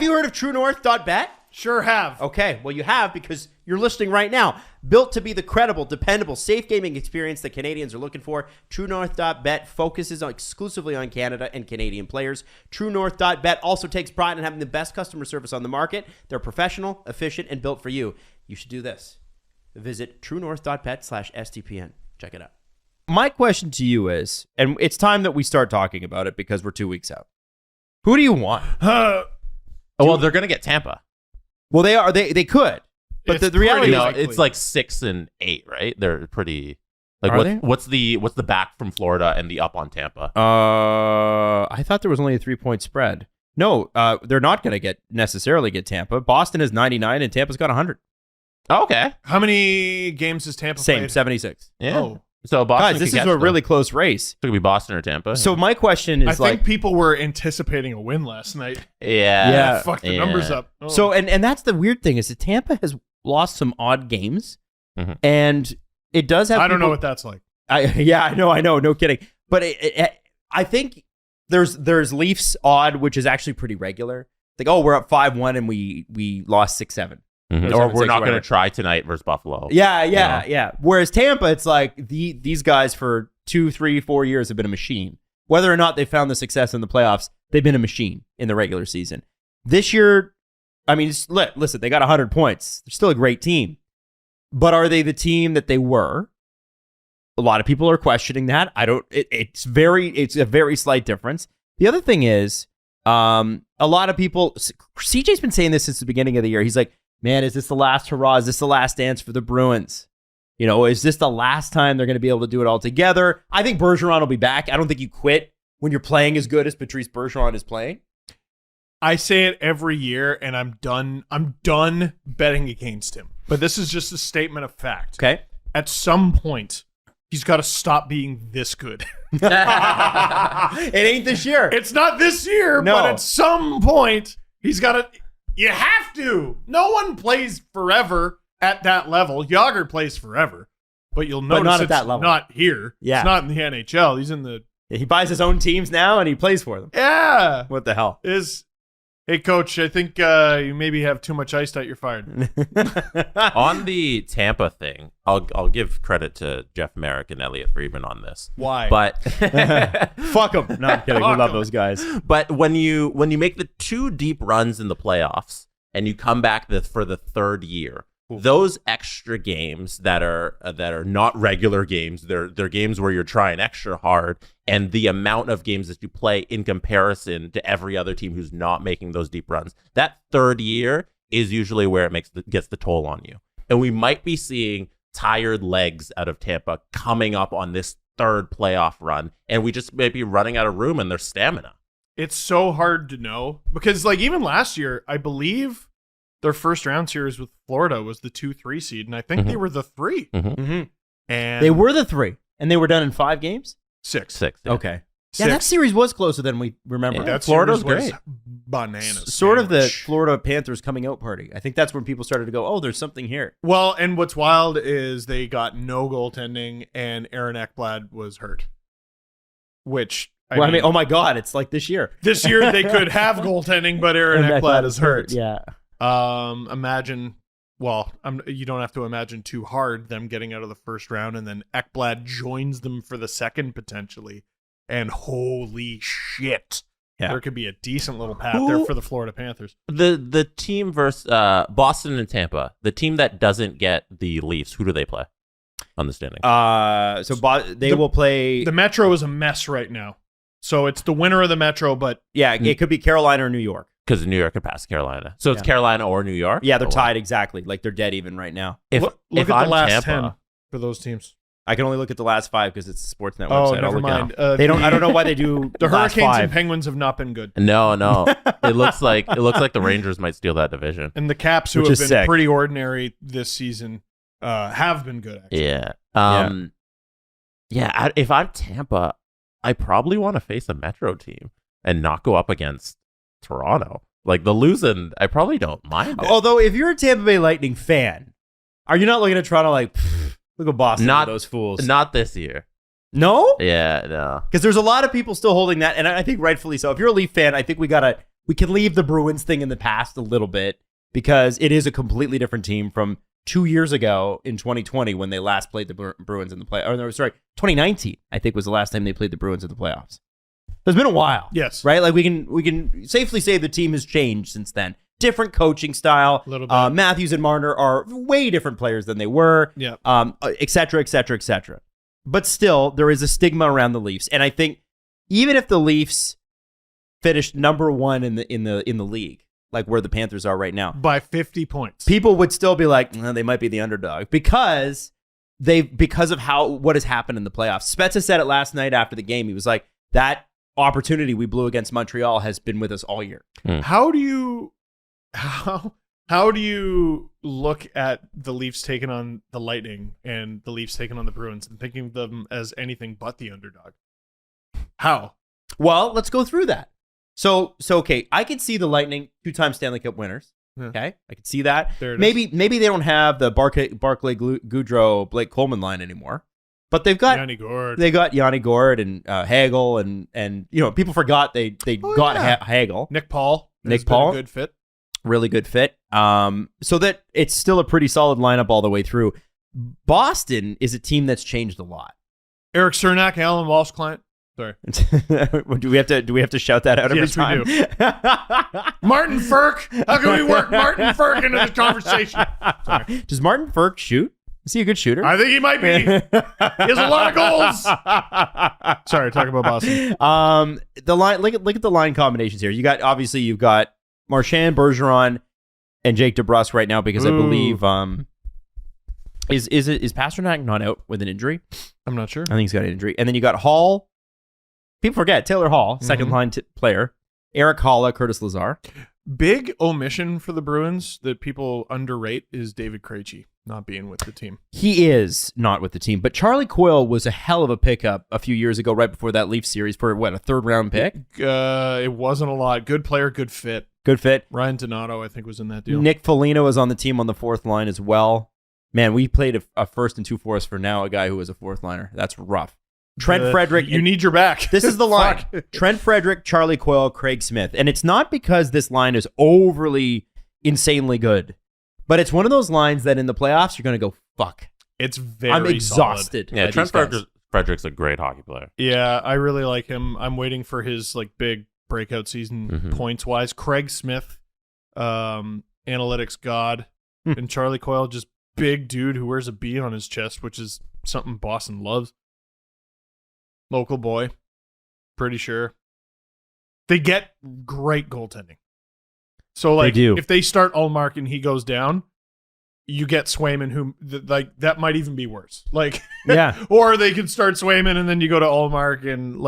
you heard of TrueNorth.bet? Sure have. Okay, well, you have because you're listening right now. Built to be the credible, dependable, safe gaming experience that Canadians are looking for, TrueNorth.bet focuses exclusively on Canada and Canadian players. TrueNorth.bet also takes pride in having the best customer service on the market. They're professional, efficient, and built for you. You should do this. Visit TrueNorth.bet/STPN. Check it out. My question to you is, and it's time that we start talking about it because we're 2 weeks out. Who do you want? Well, they're going to get Tampa. Well, they are. They could. But the reality is, it's like 6 and 8, right? They're pretty. Like, Are they? what's the back from Florida and the up on Tampa? I thought there was only a 3-point spread. No, they're not going to necessarily get Tampa. Boston has 99 and Tampa's got 100. Oh, okay. How many games has Tampa Same, played? 76. Yeah. Oh. So Boston. Guys, this is a really close race. It could be Boston or Tampa. So my question is, I think people were anticipating a win last night. Yeah. Fuck the numbers up. Oh. So and that's the weird thing is that Tampa has lost some odd games, and it does have. I don't know what that's like. I know, no kidding. But I think there's Leafs odd, which is actually pretty regular. Like, oh, we're up 5-1 and we lost 6-7. Or we're not going to try tonight versus Buffalo. Yeah. Whereas Tampa, it's like these guys for 2, 3, 4 years have been a machine. Whether or not they found the success in the playoffs, they've been a machine in the regular season. This year, I mean, listen, they got 100 points. They're still a great team. But are they the team that they were? A lot of people are questioning that. It's a very slight difference. The other thing is, a lot of people, CJ's been saying this since the beginning of the year. He's like, man, is this the last hurrah? Is this the last dance for the Bruins? You know, is this the last time they're going to be able to do it all together? I think Bergeron will be back. I don't think you quit when you're playing as good as Patrice Bergeron is playing. I say it every year, and I'm done betting against him. But this is just a statement of fact. Okay. At some point, he's got to stop being this good. It ain't this year. It's not this year, No. but at some point, he's got to. You have to. No one plays forever at that level. Yager plays forever, but you'll notice not at it's that level. not here. Yeah. It's not in the NHL. He's in the. He buys his own teams now and he plays for them. Yeah. What the hell? Hey, coach, I think you maybe have too much ice that you're fired. On the Tampa thing, I'll give credit to Jeff Merrick and Elliot Friedman on this. Why? But Fuck them. No, I'm kidding. We love those guys. But when you make the 2 deep runs in the playoffs and you come back for the 3rd year, those extra games that are not regular games, they're games where you're trying extra hard, and the amount of games that you play in comparison to every other team who's not making those deep runs, that 3rd year is usually where it gets the toll on you. And we might be seeing tired legs out of Tampa coming up on this 3rd playoff run, and we just may be running out of room in their stamina. It's so hard to know because, like, even last year, I believe their first round series with Florida was the 2-3 seed, and I think they were the 3. And They were the 3, and they were done in 5 games? 6. Yeah. Okay. 6. Yeah, that series was closer than we remember. Yeah. That Florida's series was great. Bananas. Sort of the sandwich. Florida Panthers coming out party. I think that's when people started to go, oh, there's something here. Well, and what's wild is they got no goaltending, and Aaron Ekblad was hurt. Which, I mean, oh my God, it's like this year. this year they could have goaltending, but Aaron Ekblad is hurt. Yeah. Imagine, well, you don't have to imagine too hard them getting out of the first round, and then Ekblad joins them for the second potentially. And holy shit. Yeah. There could be a decent little path there for the Florida Panthers. The team versus Boston and Tampa, the team that doesn't get the Leafs, who do they play on the standing? They will play. The Metro is a mess right now. So it's the winner of the Metro, but Yeah, it could be Carolina or New York. Because New York can pass Carolina. So it's Yeah. Carolina or New York? Yeah, they're Oh, wow. tied exactly. Like they're dead even right now. look at I'm the last Tampa, 10 for those teams. I can only look at the last 5 because it's a Sportsnet Oh, website. I'll never look mind. now. They don't. I don't know why they do The last Hurricanes 5. and Penguins have not been good. No. It looks like the Rangers might steal that division. And the Caps, who Which have is been sick. pretty ordinary this season, have been good, actually. Yeah. If I'm Tampa, I probably want to face a Metro team and not go up against Toronto. Like the losing, I probably don't mind it. Although, if you're a Tampa Bay Lightning fan, are you not looking at Toronto like, look at Boston, Not- those fools? Not this year. No? Yeah, no. Because there's a lot of people still holding that, and I think rightfully so. If you're a Leaf fan, I think we gotta we can leave the Bruins thing in the past a little bit because it is a completely different team from 2 years ago in 2020 when they last played the Bruins in the play. Or no, sorry, 2019 I think was the last time they played the Bruins in the playoffs. It's been a while. Yes. Right? Like we can safely say the team has changed since then. Different coaching style. A little bit. Matthews and Marner are way different players than they were. Yeah. Et cetera, et cetera, et cetera. But still, there is a stigma around the Leafs. And I think even if the Leafs finished number one in the league, like where the Panthers are right now, by 50 points, people would still be like, they might be the underdog because of what has happened in the playoffs. Spezza said it last night after the game. He was like, that opportunity we blew against Montreal has been with us all year. How do you look at the Leafs taking on the Lightning and the Leafs taking on the Bruins and thinking of them as anything but the underdog? How? Well, let's go through that. So okay, I can see the Lightning 2-time Stanley Cup winners. Yeah. Okay, I can see that. There it maybe they don't have the Barclay Goudreau, Blake Coleman line anymore, but they've got Yanni Gourde. They got Yanni Gourde and Hagel and people forgot they got Hagel. Nick Paul. Nick Paul, a good fit. Really good fit. So that it's still a pretty solid lineup all the way through. Boston is a team that's changed a lot. Eric Cernak, Alan Walsh client. Sorry. do we have to shout that out every time? We do. Martin Firk. How can we work Martin Firk into this conversation? Sorry. Does Martin Firk shoot? Is he a good shooter? I think he might be. He has a lot of goals. Sorry, talk about Boston. The line. Look at the line combinations here. You've got Marchand, Bergeron, and Jake DeBrusk right now because I believe is Pasternak not out with an injury? I'm not sure. I think he's got an injury. And then you got Hall. People forget Taylor Hall, second line player. Eric Halla, Curtis Lazar. Big omission for the Bruins that people underrate is David Krejci not being with the team. He is not with the team, but Charlie Coyle was a hell of a pickup a few years ago, right before that Leafs series for a third-round pick? It wasn't a lot. Good player, good fit. Good fit. Ryan Donato, I think, was in that deal. Nick Foligno was on the team on the fourth line as well. Man, we played a first and two fourths for now a guy who was a fourth liner. That's rough. Trent Frederick. You need your back. This is the line. Trent Frederick, Charlie Coyle, Craig Smith. And it's not because this line is overly insanely good, but it's one of those lines that in the playoffs, you're going to go, fuck. It's very I'm exhausted. Yeah, Trent Frederick's a great hockey player. Yeah, I really like him. I'm waiting for his big breakout season points-wise. Craig Smith, analytics god, and Charlie Coyle, just big dude who wears a B on his chest, which is something Boston loves. Local boy, pretty sure. They get great goaltending. So, if they start Ullmark and he goes down, you get Swayman, who that might even be worse. Yeah. Or they could start Swayman and then you go to Ullmark and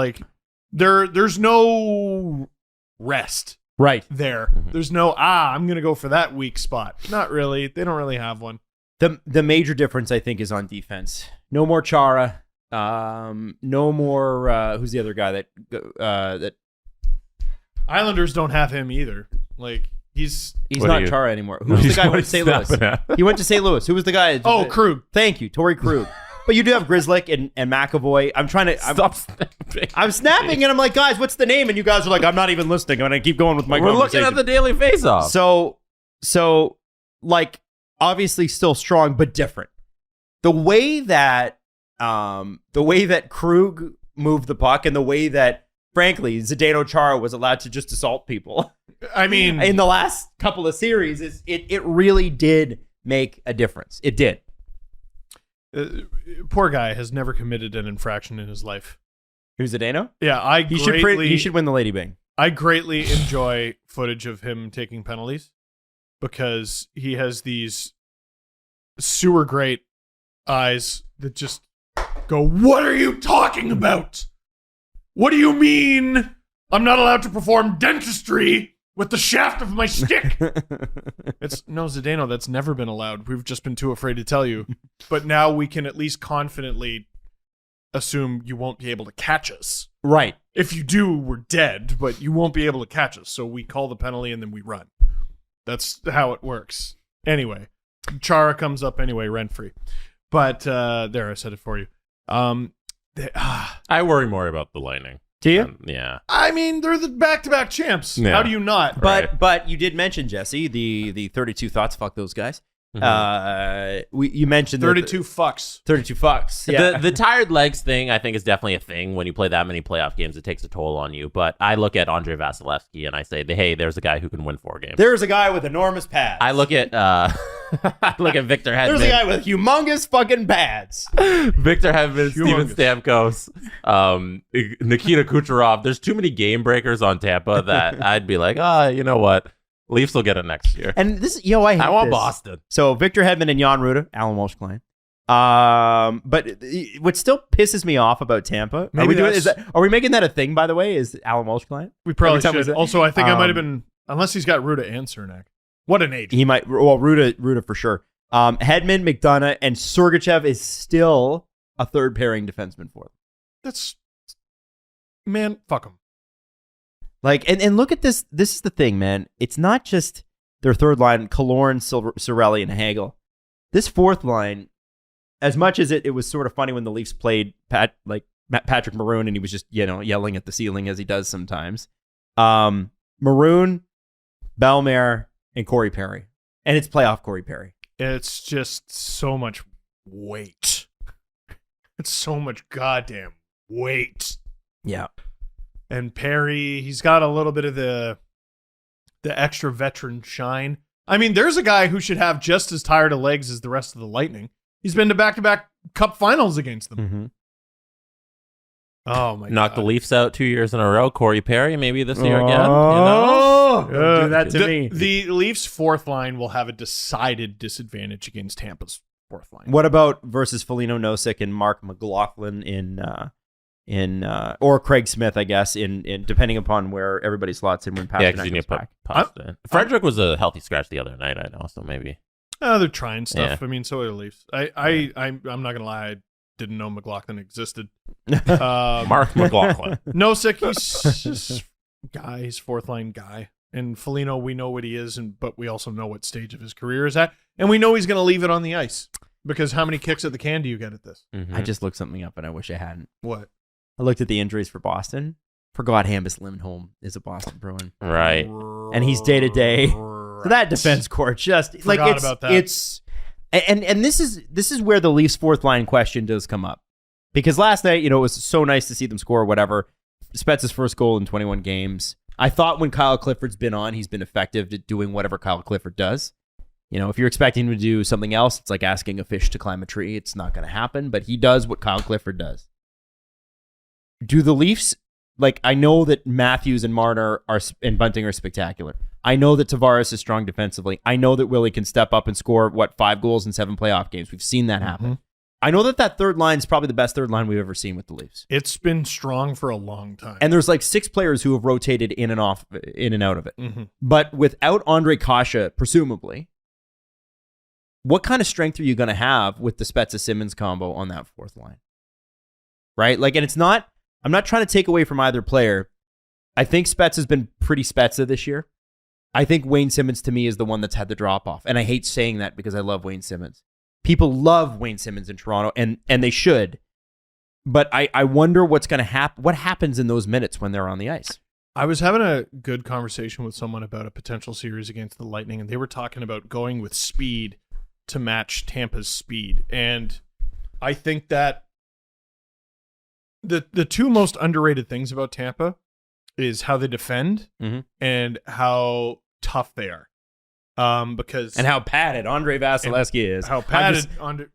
there's no rest Right. there. There's no I'm gonna go for that weak spot. Not really. They don't really have one. The major difference I think is on defense. No more Chara. No more. Who's the other guy that Islanders don't have him either. He's not Chara anymore. Who's the guy who went to St. Louis? He went to St. Louis. Who was the guy? Krug. Thank you, Torrey Krug. But you do have Grzelcyk and McAvoy. I'm trying to Stop snapping. I'm snapping and I'm like, guys, what's the name? And you guys are like, I'm not even listening. I'm gonna keep going with my We're conversation. looking at the daily face-off. So obviously still strong but different. The way that Krug moved the puck and the way that, frankly, Zdeno Chara was allowed to just assault people. I mean, in the last couple of series, it really did make a difference. It did. Poor guy has never committed an infraction in his life. Who's Zdeno? Yeah, he should win the Lady Bing. I greatly enjoy footage of him taking penalties because he has these sewer grate eyes that just go, what are you talking about? What do you mean I'm not allowed to perform dentistry with the shaft of my stick? No, Zdeno, that's never been allowed. We've just been too afraid to tell you. But now we can at least confidently assume you won't be able to catch us. Right. If you do, we're dead, but you won't be able to catch us. So we call the penalty and then we run. That's how it works. Anyway, Chara comes up anyway, rent-free. But there, I said it for you. I worry more about the Lightning. Do you? Yeah. I mean, they're the back-to-back champs. Yeah. How do you not? But you did mention, Jesse, the 32 thoughts. Fuck those guys. You mentioned 32 fucks. 32 fucks. Yeah. The tired legs thing, I think, is definitely a thing. When you play that many playoff games, it takes a toll on you. But I look at Andrei Vasilevsky and I say, hey, there's a guy who can win 4 games. There's a guy with enormous pads. I look at I look at Victor Hedman. There's a guy with humongous fucking pads. Victor Hedman, Steven Stamkos, Nikita Kucherov. There's too many game breakers on Tampa that I'd be like, you know what? Leafs will get it next year. And this, I want this. Boston. So Victor Hedman and Jan Rutta, Alan Walsh-Klein. But what still pisses me off about Tampa, are we making that a thing, by the way, is Alan Walsh-Klein? We probably should. Also, I think I might have been, unless he's got Rutta and Cernak. What an age. He might, well, Rutta for sure. Hedman, McDonough, and Sergachev is still a third pairing defenseman for them. Man, fuck them. Like, and look at this. This is the thing, man. It's not just their third line, Killorn, Cirelli, and Hagel. This fourth line, as much as it was sort of funny when the Leafs played Patrick Maroon and he was just, yelling at the ceiling as he does sometimes. Maroon, Bellemare, and Corey Perry. And it's playoff Corey Perry. It's just so much weight. It's so much goddamn weight. Yeah. And Perry, he's got a little bit of the extra veteran shine. I mean, there's a guy who should have just as tired of legs as the rest of the Lightning. He's been to back-to-back Cup finals against them. Mm-hmm. Oh, my God. Knocked the Leafs out 2 years in a row. Corey Perry, maybe this year again. Don't do that to me. The Leafs' fourth line will have a decided disadvantage against Tampa's fourth line. What about versus Foligno Nosek and Mark McLaughlin or Craig Smith, I guess, in depending upon where everybody slots in when Pasternak comes back. Frederick was a healthy scratch the other night, I know, so maybe. They're trying stuff. Yeah. I mean, so are the Leafs. I'm not going to lie. I didn't know McLaughlin existed. Mark McLaughlin. Nosek, he's just guy. He's fourth line guy. And Foligno, we know what he is, but we also know what stage of his career is at. And we know he's going to leave it on the ice. Because how many kicks at the can do you get at this? Mm-hmm. I just looked something up and I wish I hadn't. What? I looked at the injuries for Boston. Forgot Hampus Lindholm is a Boston Bruin. Right. And he's day to day. So that defense core just Forgot about that. It's and this is where the Leafs fourth line question does come up. Because last night, it was so nice to see them score whatever. Spezza's first goal in 21 games. I thought when Kyle Clifford's been on, he's been effective at doing whatever Kyle Clifford does. If you're expecting him to do something else, it's like asking a fish to climb a tree. It's not going to happen, but he does what Kyle Clifford does. Do the Leafs, I know that Matthews and Marner and Bunting are spectacular. I know that Tavares is strong defensively. I know that Willie can step up and score, 5 goals in 7 playoff games. We've seen that happen. Mm-hmm. I know that third line is probably the best third line we've ever seen with the Leafs. It's been strong for a long time. And there's 6 players who have rotated in and out of it. Mm-hmm. But without Andre Kasha, presumably, what kind of strength are you going to have with the Spezza-Simmons combo on that fourth line? Right? And it's not, I'm not trying to take away from either player. I think Spezza's been pretty Spezza this year. I think Wayne Simmons, to me, is the one that's had the drop-off. And I hate saying that because I love Wayne Simmons. People love Wayne Simmons in Toronto, and they should. But I wonder what's going to happen. What happens in those minutes when they're on the ice? I was having a good conversation with someone about a potential series against the Lightning, and they were talking about going with speed to match Tampa's speed. And I think that the two most underrated things about Tampa is how they defend and how tough they are. Because and how padded Andre Vasilevsky is. How padded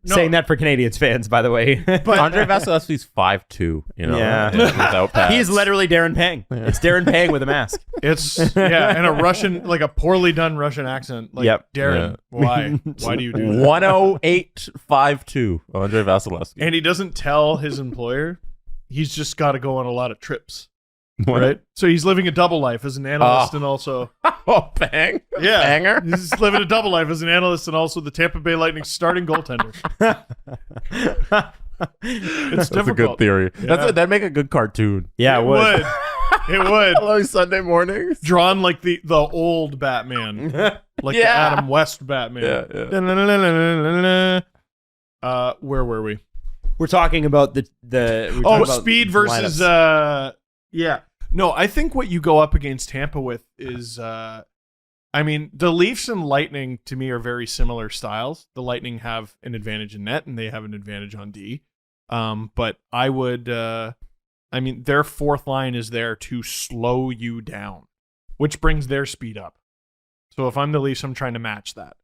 saying that for Canadians fans, by the way. But Andre Vasilevsky's 5'2", Yeah. without pads. He's literally Darren Pang. Yeah. It's Darren Pang with a mask. It's and a Russian, a poorly done Russian accent. Yep. Darren, why? Why do you do that? 108.52, Andre Vasilevsky. And he doesn't tell his employer. He's just got to go on a lot of trips. Right? So he's living a double life as an analyst and also... Bang. Yeah. Banger. He's living a double life as an analyst and also the Tampa Bay Lightning starting goaltender. It's That's a good difficult. theory. Yeah. That'd make a good cartoon. Yeah, It would. It would. Hello, Sunday mornings. Drawn like the old Batman. Like the Adam West Batman. Yeah. Where were we? We're talking about the Speed versus Yeah. No, I think what you go up against Tampa with is, the Leafs and Lightning to me are very similar styles. The Lightning have an advantage in net and they have an advantage on D. But I would, their fourth line is there to slow you down, which brings their speed up. So if I'm the Leafs, I'm trying to match that.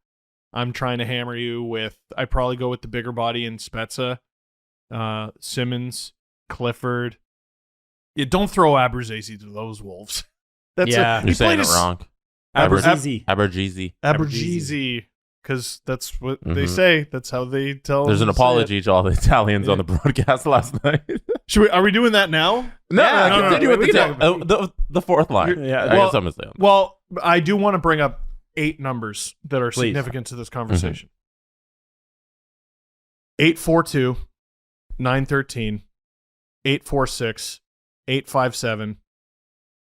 I'm trying to hammer you with, I probably go with the bigger body in Spezza, Simmons, Clifford. Yeah, don't throw Abruzzese to those Wolves. Yeah. You're saying it wrong. Abruzzese. Abruzzese, because that's what they say. That's how they tell. There's them an to say apology to all the Italians on the broadcast last night. Are we doing that now? No, continue with we can the fourth line. Yeah. I guess I'm gonna stay on. Well, I do want to bring up 8 numbers that are Please. significant to this conversation. 842, 913, 846, 857,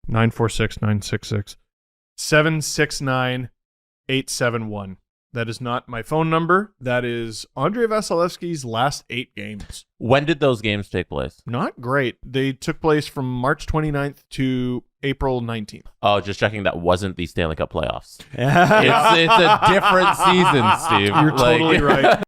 946, 966, 769, 871. That is not my phone number. That is Andrei Vasilevsky's last 8 games. When did those games take place? Not great. They took place from March 29th to April 19th. Oh, just checking that wasn't the Stanley Cup playoffs. It's a different season, Steve. You're totally right.